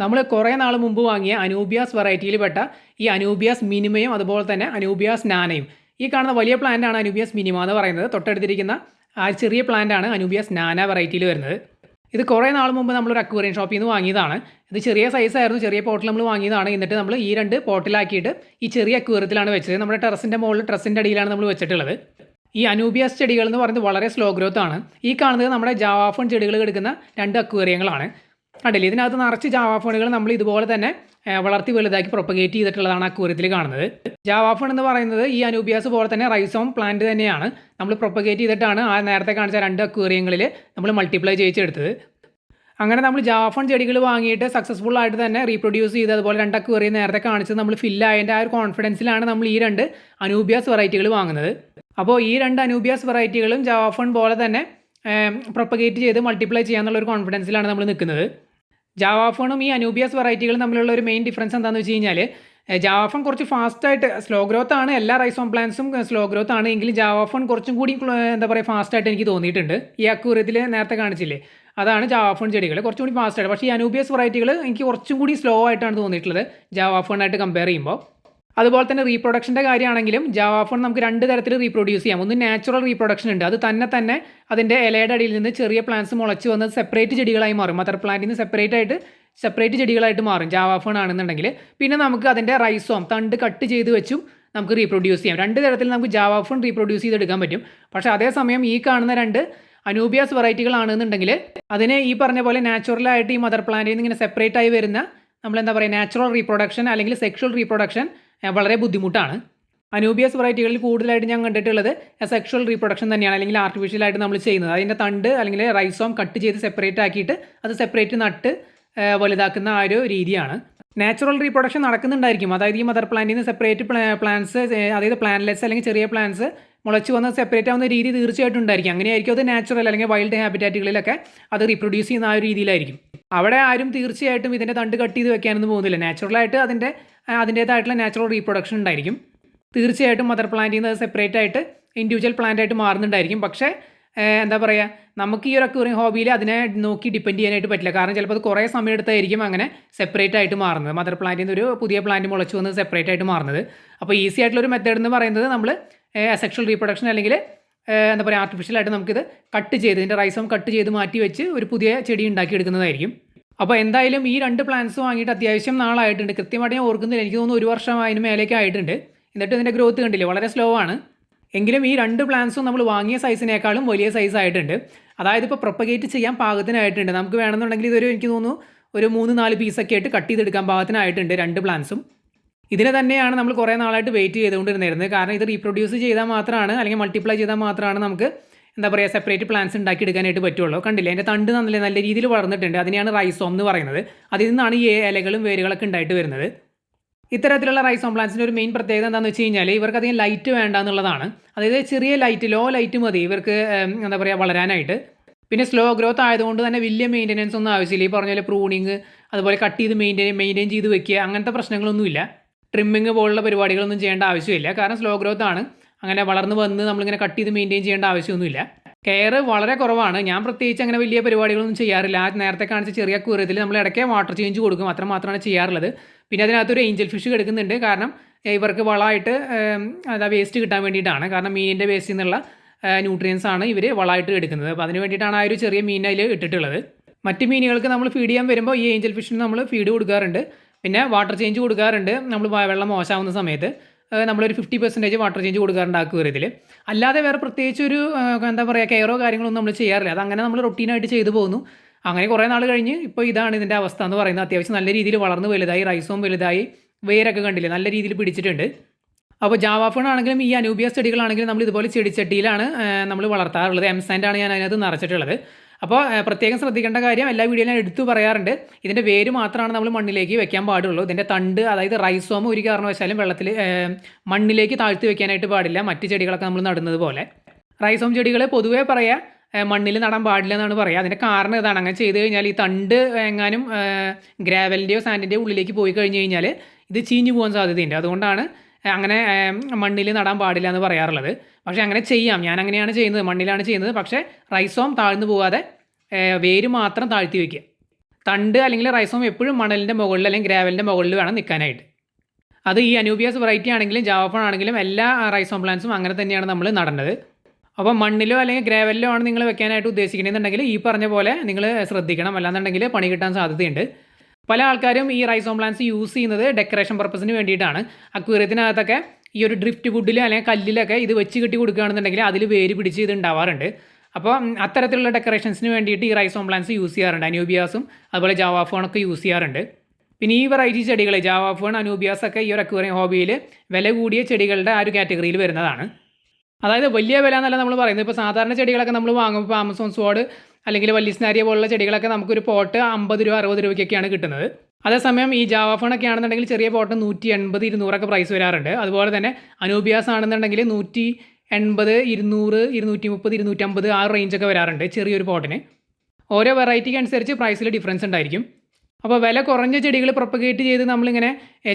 നമ്മൾ കുറേ നാൾ മുമ്പ് വാങ്ങിയ അനൂബിയാസ് വെറൈറ്റിയിൽ പെട്ട ഈ അനൂബിയാസ് മിനിമയും അതുപോലെ തന്നെ അനൂബിയാസ് നാനയും ഈ കാണുന്ന വലിയ പ്ലാന്റാണ് അനൂബിയാസ് മിനിമ എന്ന് പറയുന്നത്. തൊട്ടടുത്തിരിക്കുന്ന ആ ചെറിയ പ്ലാന്റാണ് അനൂബിയാസ് നാന വെറൈറ്റിയിൽ വരുന്നത്. ഇത് കുറേ നാൾ മുമ്പ് നമ്മളൊരു അക്വേറിയം ഷോപ്പിൽ നിന്ന് വാങ്ങിയതാണ്. ഇത് ചെറിയ സൈസായിരുന്നു, ചെറിയ പോട്ടിൽ നമ്മൾ വാങ്ങിയതാണ്. എന്നിട്ട് നമ്മൾ ഈ രണ്ട് പോട്ടിലാക്കിയിട്ട് ഈ ചെറിയ അക്വേറിയത്തിലാണ് വെച്ചത്. നമ്മുടെ ടെറസിൻ്റെ മുകളിൽ ടെറസിൻ്റെ അടിയിലാണ് നമ്മൾ വെച്ചിട്ടുള്ളത്. ഈ അനൂബിയാസ് ചെടികൾ എന്ന് പറയുന്നത് വളരെ സ്ലോ ഗ്രോത്ത് ആണ്. ഈ കാണുന്നത് നമ്മുടെ ജാവാഫോൺ ചെടികൾ എടുക്കുന്ന രണ്ട് അക്വേറിയങ്ങളാണ്. കണ്ടില്ലേ, ഇതിനകത്ത് നിറച്ച് ജാവാഫോണുകൾ നമ്മൾ ഇതുപോലെ തന്നെ വളർത്തി വലുതാക്കി പ്രൊപ്പഗേറ്റ് ചെയ്തിട്ടുള്ളതാണ് അക്വേറിയത്തിൽ കാണുന്നത്. ജാവാഫോൺ എന്ന് പറയുന്നത് ഈ അനൂബിയാസ് പോലെ തന്നെ റൈസോം പ്ലാന്റ് തന്നെയാണ്. നമ്മൾ പ്രൊപ്പഗേറ്റ് ചെയ്തിട്ടാണ് ആ നേരത്തെ കാണിച്ച രണ്ട് അക്വേറിയങ്ങളിൽ നമ്മൾ മൾട്ടിപ്ലൈ ചെയ്തെടുത്തത്. അങ്ങനെ നമ്മൾ ജാവാഫോൺ ചെടികൾ വാങ്ങിയിട്ട് സക്സസ്ഫുൾ ആയിട്ട് തന്നെ റീപ്രൊഡ്യൂസ് ചെയ്ത് അതുപോലെ രണ്ട് അക്വേറിയം നേരത്തെ കാണിച്ചത് നമ്മൾ ഫില്ലായതിൻ്റെ ആ ഒരു കോൺഫിഡൻസിലാണ് നമ്മൾ ഈ രണ്ട് അനൂബിയാസ് വെറൈറ്റികൾ വാങ്ങുന്നത്. അപ്പോൾ ഈ രണ്ട് അനൂബിയാസ് വെറൈറ്റികളും ജാവാഫോൺ പോലെ തന്നെ പ്രൊപ്പഗേറ്റ് ചെയ്ത് മൾട്ടിപ്ലൈ ചെയ്യാന്നുള്ള ഒരു കോൺഫിഡൻസിലാണ് നമ്മൾ നിൽക്കുന്നത്. ജാവാഫോണും ഈ അനൂബിയാസ് വെറൈറ്റികളും തമ്മിലുള്ള ഒരു മെയിൻ ഡിഫറൻസ് എന്താണെന്ന് വെച്ച് കഴിഞ്ഞാൽ, ജാവാഫോൺ കുറച്ച് ഫാസ്റ്റായിട്ട് സ്ലോ ഗ്രോത്ത് ആണ്. എല്ലാ റൈസോം പ്ലാന്റ്സും സ്ലോ ഗ്രോത്ത് ആണ്. എങ്കിലും ജാവാഫോൺ കുറച്ചും കൂടി എന്താ പറയുക ഫാസ്റ്റായിട്ട് എനിക്ക് തോന്നിയിട്ടുണ്ട്. ഈ അക്വേറിയത്തിൽ നേരത്തെ കാണിച്ചില്ലേ, അതാണ് ജാവാഫോൺ ചെടികൾ കുറച്ചും കൂടി ഫാസ്റ്റായിട്ട്. പക്ഷേ ഈ അനൂബിയാസ് വെറൈറ്റികൾ എനിക്ക് കുറച്ചും കൂടി സ്ലോ ആയിട്ടാണ് തോന്നിയിട്ടുള്ളത് ജാവാഫോണായിട്ട് കമ്പയർ ചെയ്യുമ്പോൾ. അതുപോലെ തന്നെ റീപ്രൊഡക്ഷൻ്റെ കാര്യമാണെങ്കിലും ജാവാഫോൺ നമുക്ക് രണ്ട് തരത്തിൽ റീപ്രൊഡ്യൂസ് ചെയ്യാം. ഒന്ന് നാച്ചുറൽ റീപ്രൊഡക്ഷൻ ഉണ്ട്, അത് തന്നെ അതിൻ്റെ ഇലയുടെ അടിയിൽ നിന്ന് ചെറിയ പ്ലാന്റ്സ് മുളച്ച് വന്ന് സെപ്പറേറ്റ് ചെടികളായി മാറും. മദർ പ്ലാന്റിൽ നിന്ന് സെപ്പറേറ്റ് ചെടികളായിട്ട് മാറും ജാവാഫോൺ ആണെന്നുണ്ടെങ്കിൽ. പിന്നെ നമുക്ക് അതിൻ്റെ റൈസോം തണ്ട് കട്ട് ചെയ്ത് വെച്ചും നമുക്ക് റീപ്രൊഡ്യൂസ് ചെയ്യാം. രണ്ട് തരത്തിൽ നമുക്ക് ജാവാഫോൺ റീപ്രൊഡ്യൂസ് ചെയ്തെടുക്കാൻ പറ്റും. പക്ഷേ അതേസമയം ഈ കാണുന്ന രണ്ട് അനൂബിയാസ് വെറൈറ്റികളാണെന്നുണ്ടെങ്കിൽ അതിനെ ഈ പറഞ്ഞ പോലെ നാച്ചുറലായിട്ട് ഈ മദർ പ്ലാന്റിൽ നിന്ന് ഇങ്ങനെ സെപ്പറേറ്റ് ആയി വരുന്ന നമ്മളെന്താ പറയുക നാച്ചുറൽ റീപ്രൊഡക്ഷൻ അല്ലെങ്കിൽ സെക്ഷൽ റീപ്രൊഡക്ഷൻ വളരെ ബുദ്ധിമുട്ടാണ്. അനൂബിയാസ് വെറൈറ്റികളിൽ കൂടുതലായിട്ട് ഞാൻ കണ്ടിട്ടുള്ളത് സെക്ഷൽ റീപ്രൊഡക്ഷൻ തന്നെയാണ്, അല്ലെങ്കിൽ ആർട്ടിഫിഷ്യലായിട്ട് നമ്മൾ ചെയ്യുന്നത്. അതിൻ്റെ തണ്ട് അല്ലെങ്കിൽ റൈസോം കട്ട് ചെയ്ത് സെപ്പറേറ്റ് ആക്കിയിട്ട് അത് സെപ്പറേറ്റ് നട്ട് വലുതാക്കുന്ന ആ ഒരു രീതിയാണ്. നാച്ചുറൽ റീപ്രൊഡക്ഷൻ നടക്കുന്നുണ്ടായിരിക്കും, അതായത് ഈ മദർ പ്ലാന്റിൽ നിന്ന് സെപ്പറേറ്റ് പ്ലാന്റ്സ്, അതായത് പ്ലാന്റ്ലെറ്റ്സ് അല്ലെങ്കിൽ ചെറിയ പ്ലാന്റ്സ് മുളച്ച് വന്ന് സെപ്പറേറ്റ് ആവുന്ന രീതി തീർച്ചയായിട്ടും ഉണ്ടായിരിക്കും. അങ്ങനെയായിരിക്കും അത് നാച്ചുറൽ അല്ലെങ്കിൽ വൈൽഡ് ഹാബിറ്റാറ്റുകളിലൊക്കെ അത് റീപ്രൊഡ്യൂസ് ചെയ്യുന്ന ആ ഒരു രീതിയിലായിരിക്കും. അവിടെ ആരും തീർച്ചയായിട്ടും ഇതിൻ്റെ തണ്ട് കട്ട് ചെയ്ത് വെക്കാനൊന്നും പോകുന്നില്ല. നാച്ചുറലായിട്ട് അതിൻ്റേതായിട്ടുള്ള നാച്ചുറൽ റീപ്രൊഡക്ഷൻ ഉണ്ടായിരിക്കും. തീർച്ചയായിട്ടും മദർ പ്ലാന്റിൽ നിന്ന് സെപ്പറേറ്റ് ആയിട്ട് ഇൻഡിവിജ്വൽ പ്ലാന്റ് ആയിട്ട് മാറുന്നുണ്ടായിരിക്കും. പക്ഷേ എന്താ പറയുക, നമുക്ക് ഈ ഒരു അക്വേറിയം ഹോബിയിൽ അതിനെ നോക്കി ഡിപ്പെൻഡ് ചെയ്യാനായിട്ട് പറ്റില്ല. കാരണം ചിലപ്പോൾ അത് കുറേ സമയം എടുത്തായിരിക്കും അങ്ങനെ സെപ്പറേറ്റ് ആയിട്ട് മാറുന്നത്. മദർ പ്ലാന്റിൽ നിന്ന് ഒരു പുതിയ പ്ലാന്റ് മുളച്ച് വന്ന് സെപ്പറേറ്റ് ആയിട്ട് മാറുന്നത്. അപ്പോൾ ഈസി ആയിട്ടുള്ളൊരു മെത്തേഡ് എന്ന് പറയുന്നത് നമ്മൾ സെക്ഷൽ റീപ്രൊഡക്ഷൻ അല്ലെങ്കിൽ എന്താ പറയുക ആർട്ടിഫിഷ്യലായിട്ട് നമുക്കിത് കട്ട് ചെയ്ത് ഇതിൻ്റെ റൈസോം കട്ട് ചെയ്ത് മാറ്റി വെച്ച് ഒരു പുതിയ ചെടി ഉണ്ടാക്കിയെടുക്കുന്നതായിരിക്കും. അപ്പോൾ എന്തായാലും ഈ രണ്ട് പ്ലാന്റ്സ് വാങ്ങിയിട്ട് അത്യാവശ്യം നാളായിട്ടുണ്ട്. കൃത്യമായിട്ട് ഞാൻ ഓർക്കുന്നില്ല, എനിക്ക് തോന്നുന്നു 1 വർഷം അതിന് മേലേക്ക് ആയിട്ടുണ്ട്. എന്നിട്ട് ഇതിൻ്റെ ഗ്രോത്ത് കണ്ടില്ലേ, വളരെ സ്ലോ ആണ്. എങ്കിലും ഈ രണ്ട് പ്ലാന്റ്സും നമ്മൾ വാങ്ങിയ സൈസിനേക്കാളും വലിയ സൈസ് ആയിട്ടുണ്ട്. അതായത് ഇപ്പോൾ പ്രൊപ്പഗേറ്റ് ചെയ്യാൻ പാകത്തിനായിട്ടുണ്ട്. നമുക്ക് വേണമെന്നുണ്ടെങ്കിൽ ഇതൊരു എനിക്ക് തോന്നുന്നു ഒരു 3-4 പീസൊക്കെ ആയിട്ട് കട്ട് ചെയ്തെടുക്കാൻ പാകത്തിനായിട്ടുണ്ട് രണ്ട് പ്ലാന്റ്സും. ഇതിനെ തന്നെയാണ് നമ്മൾ കുറേ നാളായിട്ട് വെയിറ്റ് ചെയ്തുകൊണ്ടിരുന്നത്. കാരണം ഇത് റീപ്രൊഡ്യൂസ് ചെയ്താൽ മാത്രമാണ് അല്ലെങ്കിൽ മൾട്ടിപ്ലൈ ചെയ്താൽ മാത്രമാണ് നമുക്ക് എന്താ പറയുക സെപ്പറേറ്റ് പ്ലാന്റ്സ് ഉണ്ടാക്കിയെടുക്കാനായിട്ട് പറ്റുള്ളൂ. കണ്ടില്ലേ, അതിൻ്റെ തണ്ട് നല്ല രീതിയിൽ വളർന്നിട്ടുണ്ട്. അതിനെയാണ് റൈസോം എന്ന് പറയുന്നത്. അതിൽ നിന്നാണ് ഈ ഇലകളും വേരുകളൊക്കെ ഉണ്ടായിട്ട് വരുന്നത്. ഇത്തരത്തിലുള്ള റൈസോം പ്ലാന്റ്സിൻ്റെ ഒരു മെയിൻ പ്രത്യേകത എന്താണെന്ന് വെച്ച് കഴിഞ്ഞാൽ ഇവർക്ക് അധികം ലൈറ്റ് വേണ്ട എന്നുള്ളതാണ്. അതായത് ചെറിയ ലൈറ്റ്, ലോ ലൈറ്റ് മതി ഇവർക്ക് എന്താ പറയുക വളരാനായിട്ട്. പിന്നെ സ്ലോ ഗ്രോത്ത് ആയതുകൊണ്ട് തന്നെ വലിയ മെയിൻ്റനൻസ് ഒന്നും ആവശ്യമില്ല. ഈ പറഞ്ഞ പോലെ പ്രൂണിങ് അതുപോലെ കട്ട് ചെയ്ത് മെയിൻറ്റെയിൻ ചെയ്ത് വെക്കുക അങ്ങനത്തെ പ്രശ്നങ്ങളൊന്നുമില്ല. ട്രിമ്മിങ് പോലുള്ള പരിപാടികളൊന്നും ചെയ്യേണ്ട ആവശ്യമില്ല. കാരണം സ്ലോ ഗ്രോത്ത് ആണ്. അങ്ങനെ വളർന്ന് വന്ന് നമ്മളിങ്ങനെ കട്ട് ചെയ്ത് മെയിൻറ്റെയിൻ ചെയ്യേണ്ട ആവശ്യമൊന്നുമില്ല. കെയർ വളരെ കുറവാണ്. ഞാൻ പ്രത്യേകിച്ച് അങ്ങനെ വലിയ പരിപാടികളൊന്നും ചെയ്യാറില്ല. ആ നേരത്തെ കാണിച്ച ചെറിയ അക്വേറിയത്തിൽ നമ്മൾ ഇടയ്ക്ക് വാട്ടർ ചേഞ്ച് കൊടുക്കും, അത്ര മാത്രമാണ് ചെയ്യാറുള്ളത്. പിന്നെ അതിനകത്തൊരു ഏഞ്ചൽ ഫിഷ് കിടക്കുന്നുണ്ട്. കാരണം ഇവർക്ക് വളമായിട്ട് അതാ വേസ്റ്റ് കിട്ടാൻ വേണ്ടിയിട്ടാണ്. കാരണം മീനിൻ്റെ വേസ്റ്റിൽ നിന്നുള്ള ന്യൂട്രിയൻസ് ആണ് ഇവർ വളമായിട്ട് എടുക്കുന്നത്. അപ്പോൾ അതിന് വേണ്ടിയിട്ടാണ് ആ ഒരു ചെറിയ മീൻ അതിൽ ഇട്ടിട്ടുള്ളത്. മറ്റ് മീനുകൾക്ക് നമ്മൾ ഫീഡ് ചെയ്യാൻ വരുമ്പോൾ ഈ ഏഞ്ചൽ ഫിഷിന് നമ്മൾ ഫീഡ് കൊടുക്കാറുണ്ട്. പിന്നെ വാട്ടർ ചേഞ്ച് കൊടുക്കാറുണ്ട്. നമ്മൾ വെള്ളം മോശമാവുന്ന സമയത്ത് നമ്മളൊരു 50% വാട്ടർ ചേഞ്ച് കൊടുക്കാറുണ്ട് അക്വേറിയത്തിൽ. അല്ലാതെ വേറെ പ്രത്യേകിച്ച് ഒരു എന്താ പറയുക കെയറോ കാര്യങ്ങളൊന്നും നമ്മൾ ചെയ്യാറില്ല. അതങ്ങനെ നമ്മൾ റൊട്ടീനായിട്ട് ചെയ്തു പോകുന്നു. അങ്ങനെ കുറേ നാൾ കഴിഞ്ഞ് ഇപ്പോൾ ഇതാണ് ഇതിൻ്റെ അവസ്ഥ എന്ന് പറയുന്നത്. അത്യാവശ്യം നല്ല രീതിയിൽ വളർന്ന് വലുതായി, റൈസോം വലുതായി, വേരൊക്കെ കണ്ടില്ലേ നല്ല രീതിയിൽ പിടിച്ചിട്ടുണ്ട്. അപ്പോൾ ജാവാഫോൺ ആണെങ്കിലും ഈ അനൂബിയാസ് ചെടികളാണെങ്കിലും നമ്മൾ ഇതുപോലെ ചെടിച്ചട്ടിയിലാണ് നമ്മൾ വളർത്താറുള്ളത്. എംസാൻഡാണ് ഞാൻ അതിനകത്ത് നിറച്ചിട്ടുള്ളത്. അപ്പോൾ പ്രത്യേകം ശ്രദ്ധിക്കേണ്ട കാര്യം എല്ലാ വീഡിയോയിലും ഞാൻ എടുത്തു പറയാറുണ്ട്, ഇതിൻ്റെ വേര് മാത്രമാണ് നമ്മൾ മണ്ണിലേക്ക് വെക്കാൻ പാടുള്ളൂ. ഇതിൻ്റെ തണ്ട് അതായത് റൈസോം ഒരു കാരണവശാലും വെള്ളത്തിൽ മണ്ണിലേക്ക് താഴ്ത്തി വെക്കാനായിട്ട് പാടില്ല. മറ്റ് ചെടികളൊക്കെ നമ്മൾ നടുന്നത് പോലെ. റൈസോം ചെടികൾ പൊതുവേ പറയാം മണ്ണിൽ നടാൻ പാടില്ല എന്നാണ് പറയുക. അതിൻ്റെ കാരണം ഇതാണ്. അങ്ങനെ ചെയ്ത് കഴിഞ്ഞാൽ ഈ തണ്ട് എങ്ങാനും ഗ്രാവലിൻ്റെയോ സാൻഡിൻ്റെയോ ഉള്ളിലേക്ക് പോയി കഴിഞ്ഞ് കഴിഞ്ഞാൽ ഇത് ചീഞ്ഞു പോകാൻ സാധ്യതയുണ്ട്. അതുകൊണ്ടാണ് അങ്ങനെ മണ്ണിൽ നടാൻ പാടില്ല എന്ന് പറയാറുള്ളത്. പക്ഷേ അങ്ങനെ ചെയ്യാം, ഞാൻ അങ്ങനെയാണ് ചെയ്യുന്നത്, മണ്ണിലാണ് ചെയ്യുന്നത്. പക്ഷേ റൈസോം താഴ്ന്നു പോകാതെ വേര് മാത്രം താഴ്ത്തി വയ്ക്കുക. തണ്ട് അല്ലെങ്കിൽ റൈസോം എപ്പോഴും മണലിൻ്റെ മുകളിൽ അല്ലെങ്കിൽ ഗ്രാവലിൻ്റെ മുകളിൽ വേണം നിൽക്കാനായിട്ട്. അത് ഈ അനൂബിയാസ് വെറൈറ്റി ആണെങ്കിലും ജാവഫോൺ ആണെങ്കിലും എല്ലാ റൈസോം പ്ലാന്റ്സും അങ്ങനെ തന്നെയാണ് നമ്മൾ നടേണ്ടത്. അപ്പോൾ മണ്ണിലോ അല്ലെങ്കിൽ ഗ്രാവലിലോ ആണ് നിങ്ങൾ വെക്കാനായിട്ട് ഉദ്ദേശിക്കുന്നതെന്നുണ്ടെങ്കിൽ ഈ പറഞ്ഞ പോലെ നിങ്ങൾ ശ്രദ്ധിക്കണം, അല്ലാന്നുണ്ടെങ്കിൽ പണി കിട്ടാൻ സാധ്യതയുണ്ട്. പല ആൾക്കാരും ഈ റൈസോം പ്ലാന്റ്സ് യൂസ് ചെയ്യുന്നത് ഡെക്കറേഷൻ പർപ്പസിന് വേണ്ടിയിട്ടാണ്. അക്വേറിയത്തിനകത്തൊക്കെ ഈ ഒരു ഡ്രിഫ്റ്റ് വുഡിൽ അല്ലെങ്കിൽ കല്ലിലൊക്കെ ഇത് വെച്ച് കെട്ടി കൊടുക്കുകയാണെന്നുണ്ടെങ്കിൽ അതിൽ വേര് പിടിച്ച് ഇത് ഉണ്ടാവാറുണ്ട്. അപ്പോൾ അത്തരത്തിലുള്ള ഡെക്കറേഷൻസിന് വേണ്ടിയിട്ട് ഈ റൈസോം പ്ലാന്റ്സ് യൂസ് ചെയ്യാറുണ്ട്. അനൂബിയാസും അതുപോലെ ജാവാഫോണൊക്കെ യൂസ് ചെയ്യാറുണ്ട്. പിന്നെ ഈ വെറൈറ്റി ചെടികൾ ജാവാഫോൺ, അനൂബിയാസ് ഒക്കെ ഈ ഒരു അക്വേറിയം ഹോബിയിൽ വില കൂടിയ ചെടികളുടെ ആ ഒരു കാറ്റഗറിയിൽ വരുന്നതാണ്. അതായത് വലിയ വില എന്നല്ല നമ്മൾ പറയുന്നത്. ഇപ്പോൾ സാധാരണ ചെടികളൊക്കെ നമ്മൾ വാങ്ങുമ്പോൾ ആമസോൺ സ്വാഡ് അല്ലെങ്കിൽ വല്ലിസ്നാരിയ പോലുള്ള ചെടികളൊക്കെ നമുക്കൊരു പോട്ട് 50 രൂപ 60 രൂപയ്ക്കൊക്കെയാണ് കിട്ടുന്നത്. അതേസമയം ഈ ജാവാഫോണൊക്കെ ആണെന്നുണ്ടെങ്കിൽ ചെറിയ പോട്ട് 180 200 പ്രൈസ് വരാറുണ്ട്. അതുപോലെ തന്നെ അനൂബിയാസ് ആണെന്നുണ്ടെങ്കിൽ 180 200 230 250 ആ റേഞ്ചൊക്കെ വരാറുണ്ട് ചെറിയൊരു പോട്ടിന്. ഓരോ വെറൈറ്റിക്ക് അനുസരിച്ച് പ്രൈസിൽ ഡിഫറൻസ് ഉണ്ടായിരിക്കും. അപ്പോൾ വില കുറഞ്ഞ ചെടികൾ പ്രൊപ്പഗേറ്റ് ചെയ്ത് നമ്മളിങ്ങനെ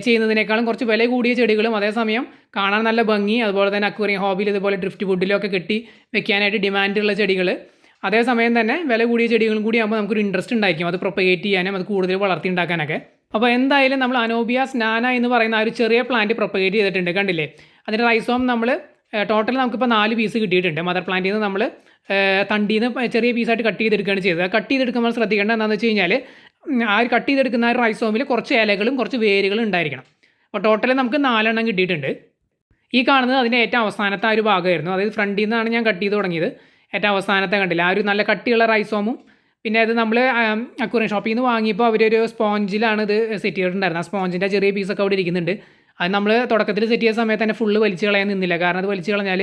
ചെയ്യുന്നതിനേക്കാളും കുറച്ച് വില കൂടിയ ചെടികളും അതേസമയം കാണാൻ നല്ല ഭംഗി, അതുപോലെ തന്നെ അക്വേറിയം ഹോബിയിൽ ഇതുപോലെ ഡ്രിഫ്റ്റ് വുഡിലൊക്കെ കെട്ടി വെക്കാനായിട്ട് ഡിമാൻഡുള്ള ചെടികൾ, അതേസമയം തന്നെ വില കൂടിയ ചെടികളും കൂടി ആകുമ്പോൾ നമുക്കൊരു ഇൻട്രസ്റ്റ് ഉണ്ടായിരിക്കും അത് പ്രൊപ്പഗേറ്റ് ചെയ്യാനും അത് കൂടുതൽ വളർത്തിയുണ്ടാക്കാനൊക്കെ. അപ്പോൾ എന്തായാലും നമ്മൾ അനൂബിയാസ് നാന എന്ന് പറയുന്ന ആ ഒരു ചെറിയ പ്ലാന്റ് പ്രൊപ്പഗേറ്റ് ചെയ്തിട്ടുണ്ട്, കണ്ടില്ലേ. അതിൻ്റെ റൈസോം നമ്മൾ ടോട്ടൽ നമുക്കിപ്പോൾ 4 പീസ് കിട്ടിയിട്ടുണ്ട്. മദർ പ്ലാന്റിൽ നിന്ന് നമ്മൾ തണ്ടിയിൽ നിന്ന് ചെറിയ പീസായിട്ട് കട്ട് ചെയ്തെടുക്കുകയാണ് ചെയ്തത്. കട്ട് ചെയ്തെടുക്കുമ്പോൾ ശ്രദ്ധിക്കേണ്ടത് എന്താണെന്ന് വെച്ച് കഴിഞ്ഞാൽ ആ ഒരു കട്ട് ചെയ്തെടുക്കുന്ന ആ ഒരു റൈസോമിൽ കുറച്ച് ഇലകളും കുറച്ച് വേരുകളും ഉണ്ടായിരിക്കണം. അപ്പോൾ ടോട്ടൽ നമുക്ക് 4 എണ്ണം കിട്ടിയിട്ടുണ്ട്. ഈ കാണുന്നത് അതിൻ്റെ ഏറ്റവും അവസാനത്തെ ആ ഒരു ഭാഗമായിരുന്നു. അതായത് ഫ്രണ്ടിൽ നിന്നാണ് ഞാൻ കട്ട് ചെയ്ത് തുടങ്ങിയത്. ഏറ്റവും അവസാനത്തെ കണ്ടില്ല ആ ഒരു നല്ല കട്ടിയുള്ള റൈസോമും. പിന്നെ അത് നമ്മൾ അക്വേറിയം ഷോപ്പിൽ നിന്ന് വാങ്ങിയപ്പോൾ അവരൊരു സ്പോഞ്ചിലാണ് ഇത് സെറ്റ് ചെയ്തിട്ടുണ്ടായിരുന്നത്. ആ സ്പോഞ്ചിൻ്റെ ചെറിയ പീസൊക്കെ അവിടെ ഇരിക്കുന്നുണ്ട്. അത് നമ്മൾ തുടക്കത്തിൽ സെറ്റ് ചെയ്ത സമയത്ത് തന്നെ ഫുള്ള് വലിച്ച് കളയാൻ നിന്നില്ല. കാരണം അത് വലിച്ച് കളഞ്ഞാൽ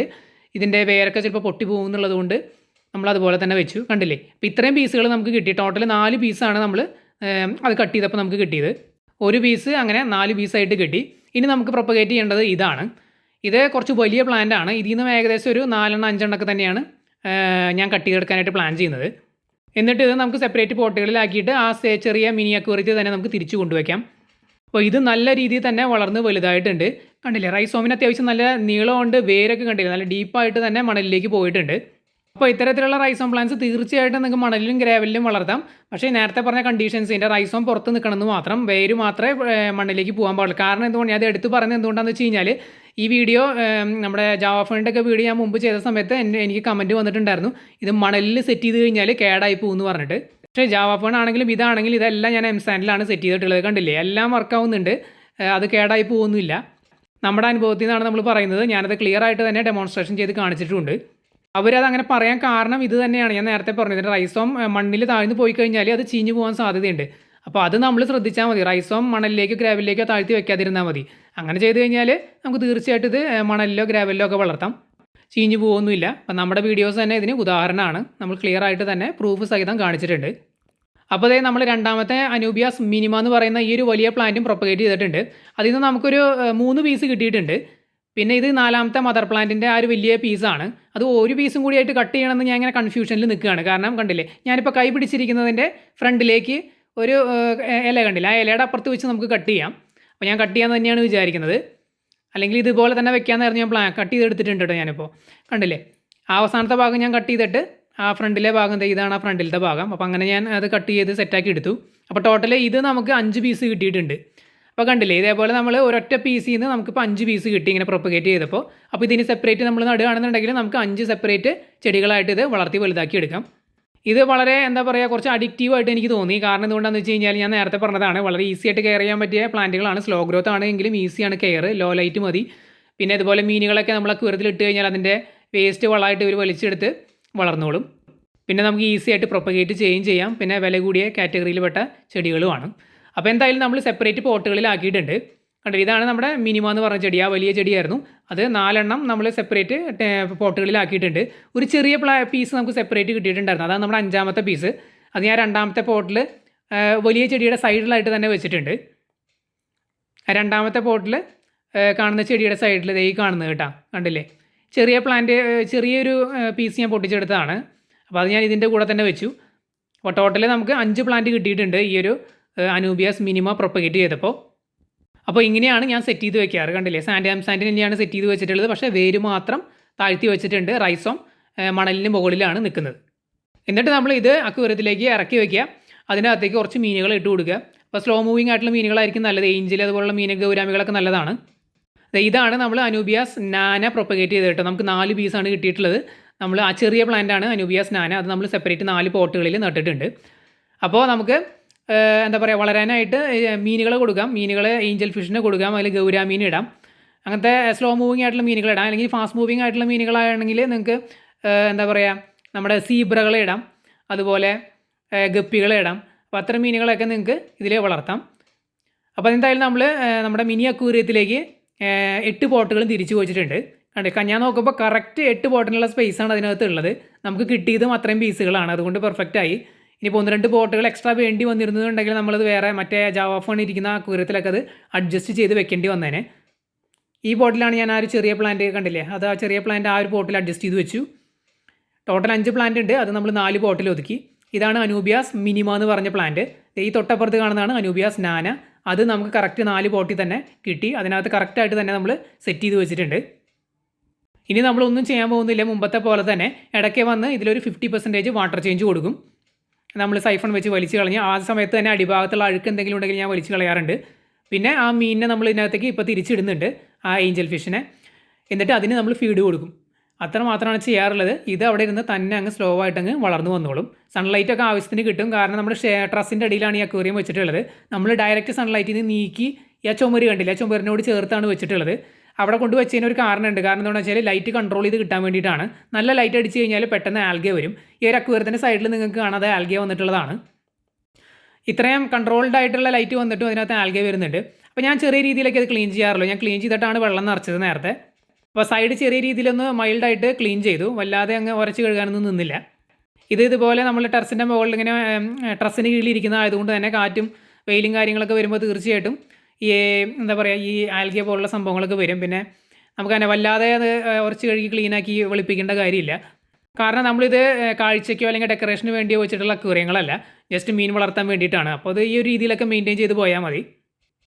ഇതിൻ്റെ വേരൊക്കെ ചിലപ്പോൾ പൊട്ടി പോകും എന്നുള്ളത് കൊണ്ട് നമ്മളതുപോലെ തന്നെ വെച്ചു. കണ്ടില്ലേ. അപ്പോൾ ഇത്രയും പീസുകൾ നമുക്ക് കിട്ടി. ടോട്ടൽ 4 പീസാണ് നമ്മൾ അത് കട്ട് ചെയ്തപ്പോൾ നമുക്ക് കിട്ടിയത്. ഒരു പീസ് അങ്ങനെ 4 പീസായിട്ട് കിട്ടി. ഇനി നമുക്ക് പ്രൊപ്പഗേറ്റ് ചെയ്യേണ്ടത് ഇതാണ്. ഇത് കുറച്ച് വലിയ പ്ലാന്റ് ആണ്. ഇതിൽ നിന്നും ഏകദേശം ഒരു 4 5 ഒക്കെ തന്നെയാണ് ഞാൻ കട്ട് ചെയ്തെടുക്കാനായിട്ട് പ്ലാൻ ചെയ്യുന്നത്. എന്നിട്ട് ഇത് നമുക്ക് സെപ്പറേറ്റ് പോട്ടുകളിലാക്കിയിട്ട് ആ ചെറിയ മിനി അക്വേറിയത്തിൽ തന്നെ നമുക്ക് തിരിച്ചു കൊണ്ടുവയ്ക്കാം. അപ്പോൾ ഇത് നല്ല രീതിയിൽ തന്നെ വളർന്ന് വലുതായിട്ടുണ്ട്. കണ്ടില്ലേ, റൈസോമിന് അത്യാവശ്യം നല്ല നീളമുണ്ട്, വേരൊക്കെ കണ്ടില്ലേ, നല്ല ഡീപ്പായിട്ട് തന്നെ മണലിലേക്ക് പോയിട്ടുണ്ട്. അപ്പോൾ ഇത്തരത്തിലുള്ള റൈസോം പ്ലാന്റ്സ് തീർച്ചയായിട്ടും നിങ്ങൾക്ക് മണലിലും ഗ്രാവലിലും വളർത്താം. പക്ഷേ നേരത്തെ പറഞ്ഞ കണ്ടീഷൻസ് ഇതിൻ്റെ റൈസോം പുറത്ത് നിൽക്കണമെന്ന് മാത്രം, വേര് മാത്രമേ മണ്ണിലേക്ക് പോകാൻ പാടുള്ളൂ. കാരണം എന്തുകൊണ്ട് ഞാൻ അത് എടുത്ത് പറയുന്നത് എന്തുകൊണ്ടാണെന്ന് വെച്ച് കഴിഞ്ഞാൽ ഈ വീഡിയോ നമ്മുടെ ജാവാഫോണിൻ്റെ ഒക്കെ വീഡിയോ ഞാൻ മുമ്പ് ചെയ്ത സമയത്ത് എനിക്ക് കമൻറ്റ് വന്നിട്ടുണ്ടായിരുന്നു ഇത് മണലിൽ സെറ്റ് ചെയ്ത് കഴിഞ്ഞാൽ കേടായി പോകുമെന്ന് പറഞ്ഞിട്ട്. പക്ഷേ ജാവാഫോൺ ആണെങ്കിലും ഇതാണെങ്കിലും ഇതെല്ലാം ഞാൻ എംസാൻഡിലാണ് സെറ്റ് ചെയ്തിട്ടുള്ളത്. കണ്ടില്ലേ, എല്ലാം വർക്കാവുന്നുണ്ട്, അത് കേടായി പോകുന്നില്ല. നമ്മുടെ അനുഭവത്തിൽ നിന്നാണ് നമ്മൾ പറയുന്നത്. ഞാനത് ക്ലിയർ ആയിട്ട് തന്നെ ഡെമോൺസ്ട്രേഷൻ ചെയ്ത് കാണിച്ചിട്ടുണ്ട്. അവരത് അങ്ങനെ പറയാൻ കാരണം ഇത് തന്നെയാണ്. ഞാൻ നേരത്തെ പറഞ്ഞത് റൈസോം മണ്ണിൽ താഴ്ന്നു പോയി കഴിഞ്ഞാൽ അത് ചീഞ്ഞു പോകാൻ സാധ്യതയുണ്ട്. അപ്പോൾ അത് നമ്മൾ ശ്രദ്ധിച്ചാൽ മതി. റൈസോം മണലിലേക്കോ ഗ്രാവലിലേക്കോ താഴ്ത്തി വെക്കാതിരുന്നാൽ മതി. അങ്ങനെ ചെയ്ത് കഴിഞ്ഞാൽ നമുക്ക് തീർച്ചയായിട്ടും ഇത് മണലിലോ ഗ്രാവലിലോ ഒക്കെ വളർത്താം, ചീഞ്ഞു പോകുന്നില്ല. അപ്പം നമ്മുടെ വീഡിയോസ് തന്നെ ഇതിന് ഉദാഹരണമാണ്. നമ്മൾ ക്ലിയർ ആയിട്ട് തന്നെ പ്രൂഫ് സഹിതം കാണിച്ചിട്ടുണ്ട്. അപ്പോൾ അതേ നമ്മൾ രണ്ടാമത്തെ അനൂബിയാസ് മിനിമ എന്ന് പറയുന്ന ഈ ഒരു വലിയ പ്ലാന്റും പ്രൊപ്പഗേറ്റ് ചെയ്തിട്ടുണ്ട്. അതിൽ നിന്ന് നമുക്കൊരു 3 പീസ് കിട്ടിയിട്ടുണ്ട്. പിന്നെ ഇത് 4ാമത്തെ മദർ പ്ലാന്റിൻ്റെ ആ ഒരു വലിയ പീസാണ്. അത് ഒരു പീസും കൂടിയായിട്ട് കട്ട് ചെയ്യണമെന്ന് ഞാൻ ഇങ്ങനെ കൺഫ്യൂഷനിൽ നിൽക്കുകയാണ്. കാരണം കണ്ടില്ലേ, ഞാനിപ്പോൾ കൈ പിടിച്ചിരിക്കുന്നതിൻ്റെ ഫ്രണ്ടിലേക്ക് ഒരു ഇല കണ്ടില്ല, ആ ഇലയുടെ അപ്പുറത്ത് വെച്ച് നമുക്ക് കട്ട് ചെയ്യാം. അപ്പോൾ ഞാൻ കട്ട് ചെയ്യാൻ തന്നെയാണ് വിചാരിക്കുന്നത്. അല്ലെങ്കിൽ ഇതുപോലെ തന്നെ വെക്കാമെന്നായിരുന്നു ഞാൻ കട്ട് ചെയ്തെടുത്തിട്ടുണ്ട് കേട്ടോ. ഞാനിപ്പോൾ കണ്ടില്ലേ, ആ അവസാനത്തെ ഭാഗം ഞാൻ കട്ട് ചെയ്തിട്ട് ആ ഫ്രണ്ടിലെ ഭാഗം ഇതാണ് ആ ഫ്രണ്ടിലത്തെ ഭാഗം. അപ്പോൾ അങ്ങനെ ഞാൻ അത് കട്ട് ചെയ്ത് സെറ്റാക്കി എടുത്തു. അപ്പോൾ ടോട്ടൽ ഇത് നമുക്ക് 5 പീസ് കിട്ടിയിട്ടുണ്ട്. അപ്പോൾ കണ്ടില്ലേ, ഇതേപോലെ നമ്മൾ ഒരൊറ്റ പീസിൽ നിന്ന് നമുക്കിപ്പോൾ 5 പീസ് കിട്ടി ഇങ്ങനെ പ്രൊപ്പഗേറ്റ് ചെയ്തപ്പോൾ. അപ്പോൾ ഇതിന് സെപ്പറേറ്റ് നമ്മൾ നടുകയാണെന്നുണ്ടെങ്കിൽ നമുക്ക് 5 സെപ്പറേറ്റ് ചെടികളായിട്ട് ഇത് വളർത്തി വലുതാക്കി എടുക്കാം. ഇത് വളരെ എന്താ പറയുക, കുറച്ച് അഡിക്റ്റീവായിട്ട് എനിക്ക് തോന്നി. കാരണം എന്തുകൊണ്ടാണെന്ന് വെച്ച് കഴിഞ്ഞാൽ ഞാൻ നേരത്തെ പറഞ്ഞതാണ്, വളരെ ഈസി ആയിട്ട് കെയർ ചെയ്യാൻ പറ്റിയ പ്ലാന്റുകളാണ്. സ്ലോ ഗ്രോത്ത് ആണെങ്കിലും ഈസിയാണ് കെയർ, ലോ ലൈറ്റ് മതി. പിന്നെ ഇതുപോലെ മീനുകളൊക്കെ നമ്മൾ അക്വേറിയത്തിൽ ഇട്ട് കഴിഞ്ഞാൽ അതിൻ്റെ വേസ്റ്റ് വളമായിട്ട് ഇവർ വലിച്ചെടുത്ത് വളർന്നോളും. പിന്നെ നമുക്ക് ഈസി ആയിട്ട് പ്രൊപ്പഗേറ്റ് ചെയ്യാം. പിന്നെ വില കൂടിയ കാറ്റഗറിയിൽ പെട്ട ചെടികളുമാണ്. അപ്പോൾ എന്തായാലും നമ്മൾ സെപ്പറേറ്റ് പോട്ടുകളിലാക്കിയിട്ടുണ്ട്. കണ്ടോ, ഇതാണ് നമ്മുടെ മിനിമ എന്ന് പറഞ്ഞ ചെടി, ആ വലിയ ചെടിയായിരുന്നു. അത് 4 എണ്ണം നമ്മൾ സെപ്പറേറ്റ് പോട്ടുകളിലാക്കിയിട്ടുണ്ട്. ഒരു ചെറിയ പീസ് നമുക്ക് സെപ്പറേറ്റ് കിട്ടിയിട്ടുണ്ടായിരുന്നു. അതാണ് നമ്മുടെ 5ാമത്തെ പീസ്. അത് ഞാൻ 2ാമത്തെ പോട്ടിൽ വലിയ ചെടിയുടെ സൈഡിലായിട്ട് തന്നെ വെച്ചിട്ടുണ്ട്. 2ാമത്തെ പോട്ടിൽ കാണുന്ന ചെടിയുടെ സൈഡിൽ ഈ കാണുന്നത് കേട്ടോ, കണ്ടില്ലേ, ചെറിയ പ്ലാന്റ്, ചെറിയൊരു പീസ് ഞാൻ പൊട്ടിച്ചെടുത്തതാണ്. അപ്പോൾ അത് ഞാൻ ഇതിൻ്റെ കൂടെ തന്നെ വെച്ചു. അപ്പോൾ ടോട്ടൽ നമുക്ക് 5 പ്ലാന്റ് കിട്ടിയിട്ടുണ്ട് ഈ ഒരു അനൂബിയാസ് മിനിമ പ്രൊപ്പഗേറ്റ് ചെയ്തപ്പോൾ. അപ്പോൾ ഇങ്ങനെയാണ് ഞാൻ സെറ്റ് ചെയ്ത് വെക്കാറ്. കണ്ടില്ലേ, സാൻഡ് തന്നെയാണ് സെറ്റ് ചെയ്ത് വെച്ചിട്ടുള്ളത്. പക്ഷേ വേര് മാത്രം താഴ്ത്തി വെച്ചിട്ടുണ്ട്. റൈസോം മണലിന് മുകളിലാണ് നിൽക്കുന്നത്. എന്നിട്ട് നമ്മൾ ഇത് അക്വേറിയത്തിലേക്ക് ഇറക്കി വയ്ക്കുക. അതിൻ്റെ അകത്തേക്ക് കുറച്ച് മീനുകൾ ഇട്ട് കൊടുക്കുക. അപ്പോൾ സ്ലോ മൂവിങ് ആയിട്ടുള്ള മീനുകളായിരിക്കും നല്ലത്. ഏഞ്ചൽ അതുപോലുള്ള മീൻ ഗൗരാമികളൊക്കെ നല്ലതാണ്. ഇതാണ് നമ്മൾ അനൂബിയാസ് നാന പ്രൊപ്പഗേറ്റ് ചെയ്ത് കേട്ടോ. നമുക്ക് 4 പീസാണ് കിട്ടിയിട്ടുള്ളത്. നമ്മൾ ആ ചെറിയ പ്ലാന്റാണ് അനൂബിയാസ് നാന. അത് നമ്മൾ സെപ്പറേറ്റ് 4 പോട്ടുകളിൽ നട്ടിട്ടുണ്ട്. അപ്പോൾ നമുക്ക് എന്താ പറയുക, വളരാനായിട്ട് മീനുകൾ കൊടുക്കാം. മീനുകൾ ഏഞ്ചൽ ഫിഷിനെ കൊടുക്കാം, അതിൽ ഗൗരാമീൻ ഇടാം. അങ്ങനത്തെ സ്ലോ മൂവിങ് ആയിട്ടുള്ള മീനുകൾ ഇടാം. അല്ലെങ്കിൽ ഫാസ്റ്റ് മൂവിങ് ആയിട്ടുള്ള മീനുകളാണെങ്കിൽ നിങ്ങൾക്ക് എന്താ പറയുക, നമ്മുടെ സീബ്രകളെ ഇടാം, അതുപോലെ ഗപ്പികളെ ഇടാം. അപ്പോൾ അത്തരം മീനുകളൊക്കെ നിങ്ങൾക്ക് ഇതിൽ വളർത്താം. അപ്പോൾ എന്തായാലും നമ്മൾ നമ്മുടെ മിനി അക്വേറിയത്തിലേക്ക് 8 പോട്ടുകളും തിരിച്ചു വെച്ചിട്ടുണ്ട്. കണ്ടേ, ഞാൻ നോക്കുമ്പോൾ കറക്റ്റ് 8 പോട്ടിനുള്ള സ്പേസാണ് അതിനകത്ത് ഉള്ളത്. നമുക്ക് കിട്ടിയതും അത്രയും പീസുകളാണ്, അതുകൊണ്ട് പെർഫെക്റ്റായി. ഇനിയിപ്പോൾ 1-2 പോട്ടുകൾ എക്സ്ട്രാ വേണ്ടി വന്നിരുന്നുണ്ടെങ്കിൽ നമ്മളത് വേറെ മറ്റേ ജാവ ഫോൺ ഇരിക്കുന്ന അക്വേറിയത്തിലൊക്കെ അത് അഡ്ജസ്റ്റ് ചെയ്ത് വെക്കേണ്ടി വന്നേനെ. ഈ പോട്ടിലാണ് ഞാൻ ആ ഒരു ചെറിയ പ്ലാന്റ് കണ്ടില്ലേ, അത് ആ ചെറിയ പ്ലാന്റ് ആ ഒരു പോട്ടിൽ അഡ്ജസ്റ്റ് ചെയ്ത് വെച്ചു. ടോട്ടൽ 5 പ്ലാന്റ് ഉണ്ട്, അത് നമ്മൾ 4 പോട്ടിൽ ഒതുക്കി. ഇതാണ് അനൂബിയാസ് മിനിമ എന്ന് പറഞ്ഞ പ്ലാന്റ്. ഈ തൊട്ടപ്പുറത്ത് കാണുന്നതാണ് അനൂബിയാസ് നാന. അത് നമുക്ക് കറക്റ്റ് 4 പോട്ടിൽ തന്നെ കിട്ടി. അതിനകത്ത് കറക്റ്റായിട്ട് തന്നെ നമ്മൾ സെറ്റ് ചെയ്ത് വെച്ചിട്ടുണ്ട്. ഇനി നമ്മളൊന്നും ചെയ്യാൻ പോകുന്നില്ല, മുമ്പത്തെ പോലെ തന്നെ ഇടയ്ക്ക് വന്ന് ഇതിലൊരു 50% വാട്ടർ ചേഞ്ച് കൊടുക്കും. നമ്മൾ സൈഫൺ വെച്ച് വലിച്ച് കളഞ്ഞ് ആ സമയത്ത് തന്നെ അടിഭാഗത്തുള്ള അഴുക്ക് എന്തെങ്കിലും ഉണ്ടെങ്കിൽ ഞാൻ വലിച്ച് കളയാറുണ്ട്. പിന്നെ ആ മീനിനെ നമ്മൾ ഇതിനകത്തേക്ക് ഇപ്പോൾ തിരിച്ചിടുന്നുണ്ട്, ആ ഏഞ്ചൽ ഫിഷിനെ. എന്നിട്ട് അതിന് നമ്മൾ ഫീഡ് കൊടുക്കും. അത്ര മാത്രമാണ് ചെയ്യാറുള്ളത്. ഇത് അവിടെ ഇരുന്ന് തന്നെ അങ്ങ് സ്ലോ ആയിട്ട് വളർന്നു വന്നോളും. സൺലൈറ്റ് ഒക്കെ ആവശ്യത്തിന് കിട്ടും. കാരണം നമ്മുടെ ട്രസ്സിൻ്റെ അടിയിലാണ് ഈ അക്വേറിയം വെച്ചിട്ടുള്ളത്. നമ്മൾ ഡയറക്റ്റ് സൺലൈറ്റിൽ നിന്ന് നീക്കി ഈ ചുമര് കണ്ടില്ല, ആ ചുമരിനോട് ചേർത്താണ് വെച്ചിട്ടുള്ളത്. അവിടെ കൊണ്ട് വെച്ചതിന് ഒരു കാരണമുണ്ട്. കാരണം എന്താണെന്ന് വെച്ചാൽ ലൈറ്റ് കൺട്രോൾ ചെയ്ത് കിട്ടാൻ വേണ്ടിയിട്ടാണ്. നല്ല ലൈറ്റ് അടിച്ച് കഴിഞ്ഞാൽ പെട്ടെന്ന് ആൽഗെ വരും. ഈ ഒരു അക്വേറിയത്തിൻ്റെ സൈഡിൽ നിങ്ങൾക്ക് കാണാതെ ആൽഗെ വന്നിട്ടുള്ളതാണ്. ഇത്രയും കൺട്രോൾഡ് ആയിട്ടുള്ള ലൈറ്റ് വന്നിട്ടും അതിനകത്ത് ആൽഗെ വരുന്നുണ്ട്. അപ്പോൾ ഞാൻ ചെറിയ രീതിയിലൊക്കെ അത് ക്ലീൻ ചെയ്യാറുള്ളൂ. ഞാൻ ക്ലീൻ ചെയ്തിട്ടാണ് വെള്ളം നിറച്ചത് നേരത്തെ. അപ്പോൾ സൈഡ് ചെറിയ രീതിയിലൊന്ന് മൈൽഡായിട്ട് ക്ലീൻ ചെയ്തു, വല്ലാതെ അങ്ങ് ഉരച്ച് കഴുകാനൊന്നും നിന്നില്ല. ഇതുപോലെ നമ്മൾ ടെറസിൻ്റെ മുകളിൽ ഇങ്ങനെ ട്രസ്സിന് കീഴിലിരിക്കുന്ന ആയതുകൊണ്ട് തന്നെ കാറ്റും വെയിലും കാര്യങ്ങളൊക്കെ വരുമ്പോൾ തീർച്ചയായിട്ടും ഈ എന്താ പറയുക, ഈ ആൽഗെ പോലുള്ള സംഭവങ്ങളൊക്കെ വരും. പിന്നെ നമുക്ക് തന്നെ വല്ലാതെ അത് ഉരച്ച് കഴുകി ക്ലീനാക്കി വെളുപ്പിക്കേണ്ട കാര്യമില്ല. കാരണം നമ്മളിത് കാഴ്ചയ്ക്കോ അല്ലെങ്കിൽ ഡെക്കറേഷന് വേണ്ടിയോ വെച്ചിട്ടുള്ള അക്വേറിയങ്ങളല്ല, ജസ്റ്റ് മീൻ വളർത്താൻ വേണ്ടിയിട്ടാണ്. അപ്പോൾ അത് ഈ ഒരു രീതിയിലൊക്കെ മെയിൻറ്റെയിൻ ചെയ്ത് പോയാൽ മതി.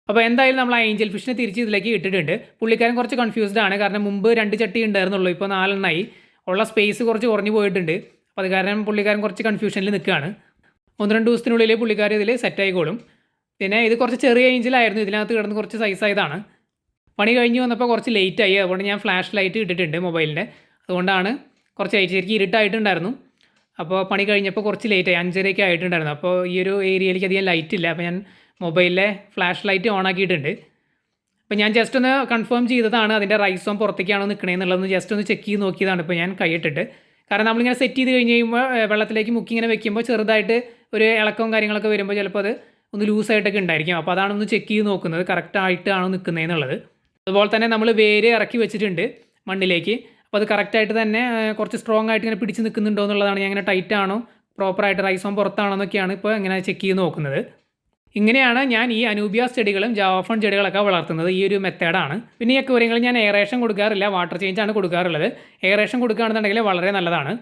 അപ്പോൾ എന്തായാലും നമ്മൾ ആ ഏഞ്ചൽ ഫിഷിനെ തിരിച്ച് ഇതിലേക്ക് ഇട്ടിട്ടുണ്ട്. പുള്ളിക്കാരൻ കുറച്ച് കൺഫ്യൂസ്ഡ് ആണ്. കാരണം മുമ്പ് 2 ചട്ടി ഉണ്ടായിരുന്നുള്ളൂ, ഇപ്പോൾ 4 എണ്ണമായി. ഉള്ള സ്പേസ് കുറച്ച് കുറഞ്ഞു പോയിട്ടുണ്ട്. അപ്പോൾ അത് കാരണം പുള്ളിക്കാരൻ കുറച്ച് കൺഫ്യൂഷനിൽ നിൽക്കുകയാണ്. 1-2 ദിവസത്തിനുള്ളിൽ പുള്ളിക്കാരൻ ഇതിൽ സെറ്റ് ആയിക്കോളും. പിന്നെ ഇത് കുറച്ച് ചെറിയ ഏഞ്ചലായിരുന്നു, ഇതിനകത്ത് കിടന്ന് കുറച്ച് സൈസായതാണ്. പണി കഴിഞ്ഞ് വന്നപ്പോൾ കുറച്ച് ലേറ്റായി. അതുകൊണ്ട് ഞാൻ ഫ്ലാഷ് ലൈറ്റ് ഇട്ടിട്ടുണ്ട് മൊബൈലിൻ്റെ. അതുകൊണ്ടാണ് കുറച്ച് ശരിക്കും ഇരുട്ടായിട്ടുണ്ടായിരുന്നു. അപ്പോൾ പണി കഴിഞ്ഞപ്പോൾ കുറച്ച് ലേറ്റായി, 5:30 ആയിട്ടുണ്ടായിരുന്നു. അപ്പോൾ ഈ ഒരു ഏരിയയിലേക്ക് അധികം ലൈറ്റ് ഇല്ല. അപ്പോൾ ഞാൻ മൊബൈലിലെ ഫ്ലാഷ് ലൈറ്റ് ഓൺ ആക്കിയിട്ടുണ്ട്. അപ്പോൾ ഞാൻ ജസ്റ്റ് ഒന്ന് കൺഫേം ചെയ്തതാണ് അതിൻ്റെ റൈസോം പുറത്തേക്കാണോ നിൽക്കണേന്നുള്ളതെന്ന് ജസ്റ്റ് ഒന്ന് ചെക്ക് ചെയ്ത് നോക്കിയതാണ് ഇപ്പോൾ ഞാൻ കൈയിട്ടിട്ട്. കാരണം നമ്മളിങ്ങനെ സെറ്റ് ചെയ്ത് കഴിഞ്ഞ് കഴിയുമ്പോൾ വെള്ളത്തിലേക്ക് മുക്കി ഇങ്ങനെ വെക്കുമ്പോൾ ചെറുതായിട്ട് ഒരു ഇളക്കവും കാര്യങ്ങളൊക്കെ വരുമ്പോൾ ചിലപ്പോൾ അത് ഒന്ന് ലൂസായിട്ടൊക്കെ ഉണ്ടായിരിക്കും. അപ്പോൾ അതാണ് ഒന്ന് ചെക്ക് ചെയ്ത് നോക്കുന്നത് കറക്റ്റായിട്ടാണോ നിൽക്കുന്നതെന്നുള്ളത്. അതുപോലെ തന്നെ നമ്മൾ വേര് ഇറക്കി വെച്ചിട്ടുണ്ട് മണ്ണിലേക്ക്. അപ്പോൾ അത് കറക്റ്റായിട്ട് തന്നെ കുറച്ച് സ്ട്രോങ് ആയിട്ട് ഇങ്ങനെ പിടിച്ച് നിൽക്കുന്നുണ്ടോ എന്നുള്ളതാണ്. ഞാൻ ഇങ്ങനെ ടൈറ്റ് ആണോ പ്രോപ്പറായിട്ട് റൈസോം പുറത്താണോ എന്നൊക്കെയാണ് ഇപ്പോൾ ഇങ്ങനെ ചെക്ക് ചെയ്ത് നോക്കുന്നത്. ഇങ്ങനെയാണ് ഞാൻ ഈ അനൂബിയാസ് ചെടികളും ജാവഫോൺ ചെടികളൊക്കെ വളർത്തുന്നത്. ഈ ഒരു മെത്തേഡാണ്. പിന്നെ ഈ അക്വേറിയങ്ങളിൽ ഞാൻ എയറേഷൻ കൊടുക്കാറില്ല, വാട്ടർ ചേഞ്ചാണ് കൊടുക്കാറുള്ളത്. എയറേഷൻ കൊടുക്കുകയാണെന്നുണ്ടെങ്കിൽ വളരെ നല്ലതാണ്.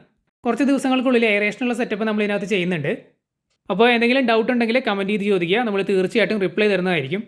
കുറച്ച് ദിവസങ്ങൾക്കുള്ളിൽ എയറേഷനുള്ള സെറ്റപ്പ് നമ്മൾ ഇതിനകത്ത് ചെയ്യുന്നുണ്ട്. അപ്പോൾ എന്തെങ്കിലും ഡൗട്ട് ഉണ്ടെങ്കിൽ കമൻറ്റ് ചെയ്ത് ചോദിക്കുക, നമ്മൾ തീർച്ചയായിട്ടും റിപ്ലൈ തരുന്നതായിരിക്കും.